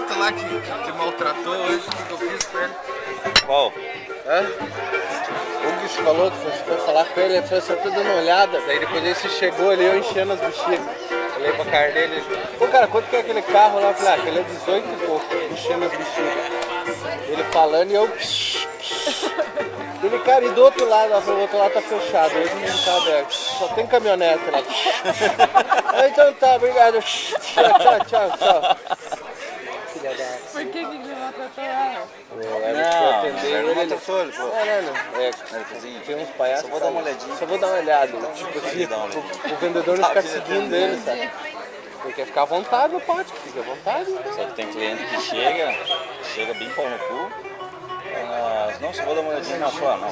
outro lá que maltratou hoje, o que eu fiz com ele? Qual? Hã? O bicho falou que foi falar com ele falou, você tá dando uma olhada. Daí depois ele chegou ali, eu enchendo as bexigas. Falei pra cara dele, pô cara, quanto que é aquele carro lá? Eu falei, aquele é 18 e pouco, enchendo as bexigas. Ele falando e eu... Ele, cara, e do outro lado, o outro lado tá fechado, hoje não tá aberto. Só tem caminhonete lá. Então tá, obrigado. Tchau. Filha da... Por que ele maltratou ela? Ele maltratou ele, pô. Não. Tem uns palhaços. Só vou dar uma olhadinha. Só vou dar uma olhada. Tipo assim, o vendedor não ficar seguindo ele, sabe? Ele quer ficar à vontade no pátio, fica à vontade. Então. Só que tem cliente que chega bem pau no cu. Não, só vou dar uma olhadinha na sua, não.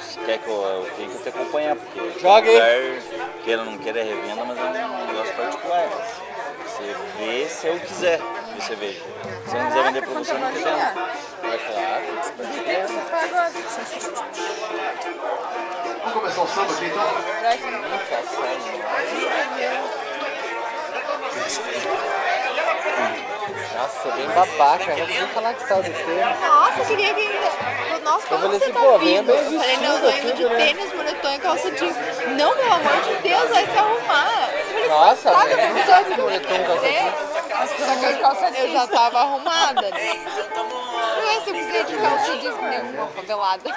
Se quer que eu tenho que te acompanhar, porque joga aí. Queira ou não queira é revenda, mas é um negócio particular. Você vê se eu quiser que você veja. Se eu não quiser vender pra você, eu não quero vender. É claro. O que você faz agora? Vamos começar o samba aqui então? Nossa, bem babaca, não podia falar que tal do tema. Nossa, eu queria que... Nossa, como falei você assim, tá pô, vindo? bem Eu falei, não, vestido, tô indo de tudo, né? tênis, moletom e calça jeans. Não, pelo amor de Deus, vai se arrumar. Nossa, Sabe, é eu já vi moletom, calça jeans. eu já tava arrumada, né? Não é se eu quiser de calça jeans com nenhuma favelada.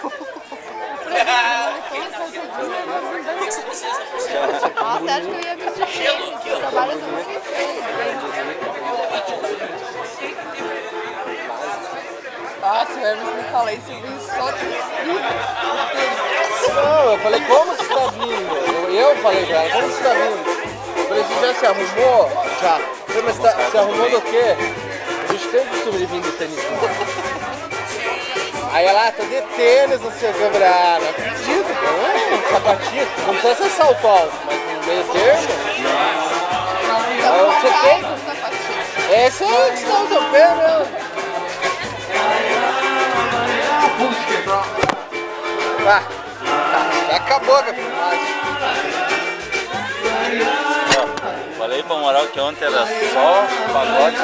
Nossa, acho que eu ia vir de tênis. Eu trabalho muito tênis. Nossa, o Hermes me fala isso, eu vim só Não, eu falei, como você tá vindo? Eu falei pra ela, como você tá vindo? Eu falei, você já se arrumou? Já. Eu falei, mas tá, se arrumou do quê? A gente tem o costume de vir de tênis. Aí ela, tô de tênis, não sei o que, eu falei, não acredito, cara, um sapatinho. Não precisa ser salto alto, mas no meio termo. Você tem? Esse é que está no seu pé, meu. Tá, já acabou a filmagem. Falei pra Moral que ontem era só pagode